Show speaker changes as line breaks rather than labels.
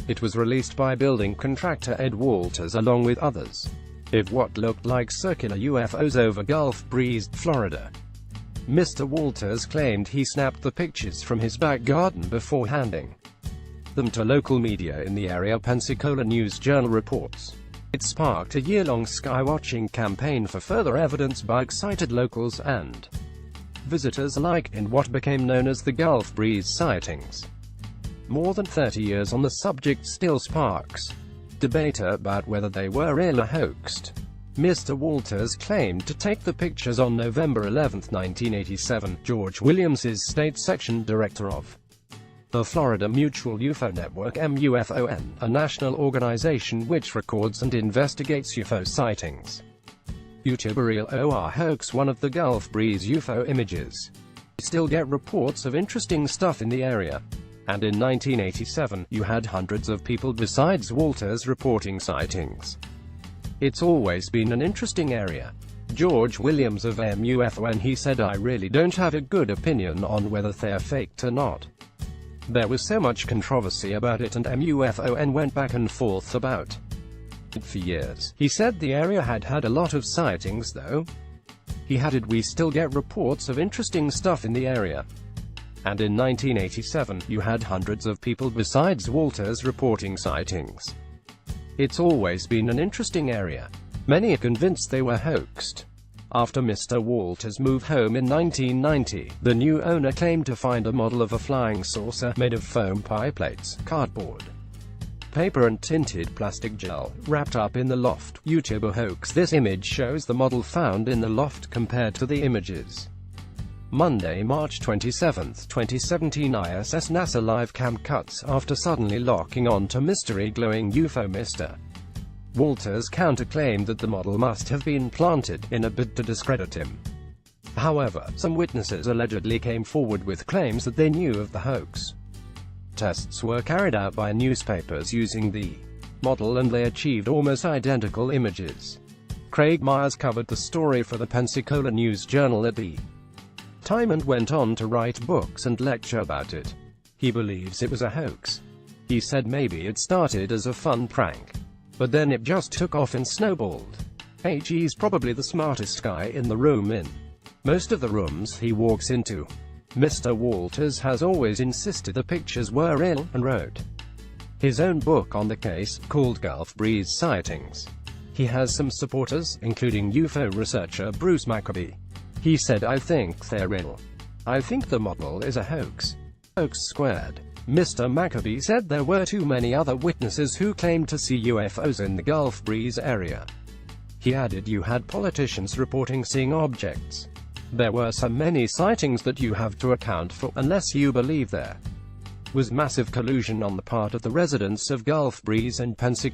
It was released by building contractor Ed Walters along with others. Of what looked like circular UFOs over Gulf Breeze, Florida. Mr. Walters claimed he snapped the pictures from his back garden before handing them to local media in the area, Pensacola News-Journal reports. It sparked a year-long skywatching campaign for further evidence by excited locals and visitors alike in what became known as the Gulf Breeze sightings. More than 30 years on, the subject still sparks debate about whether they were real or hoaxed. Mr. Walters claimed to take the pictures on November 11, 1987. George Williams is state section director of the Florida Mutual UFO Network (MUFON), a national organization which records and investigates UFO sightings. YouTuber Real or Hoax, one of the Gulf Breeze UFO images. Still get reports of interesting stuff in the area. And in 1987, you had hundreds of people besides Walters reporting sightings. It's always been an interesting area. George Williams of MUFON, he said, I really don't have a good opinion on whether they're faked or not. There was so much controversy about it, and MUFON went back and forth about it for years. He said the area had a lot of sightings though. He added, we still get reports of interesting stuff in the area. And in 1987, you had hundreds of people besides Walters reporting sightings. It's always been an interesting area. Many are convinced they were hoaxed. After Mr. Walters moved home in 1990, the new owner claimed to find a model of a flying saucer made of foam pie plates, cardboard, paper and tinted plastic gel, wrapped up in the loft. YouTuber Hoax. This image shows the model found in the loft compared to the images. Monday, March 27, 2017. ISS NASA live cam cuts after suddenly locking on to mystery glowing UFO. Mr. Walters counterclaimed that the model must have been planted, in a bid to discredit him. However, some witnesses allegedly came forward with claims that they knew of the hoax. Tests were carried out by newspapers using the model and they achieved almost identical images. Craig Myers covered the story for the Pensacola News-Journal at the time and went on to write books and lecture about it. He believes it was a hoax. He said maybe it started as a fun prank, but then it just took off and snowballed. He's probably the smartest guy in the room in most of the rooms he walks into. Mr. Walters has always insisted the pictures were real, and wrote his own book on the case, called Gulf Breeze Sightings. He has some supporters, including UFO researcher Bruce Maccabee. He said, I think they're real. I think the model is a hoax. Hoax squared. Mr. Maccabee said there were too many other witnesses who claimed to see UFOs in the Gulf Breeze area. He added, you had politicians reporting seeing objects. There were so many sightings that you have to account for, unless you believe there was massive collusion on the part of the residents of Gulf Breeze and Pensacola.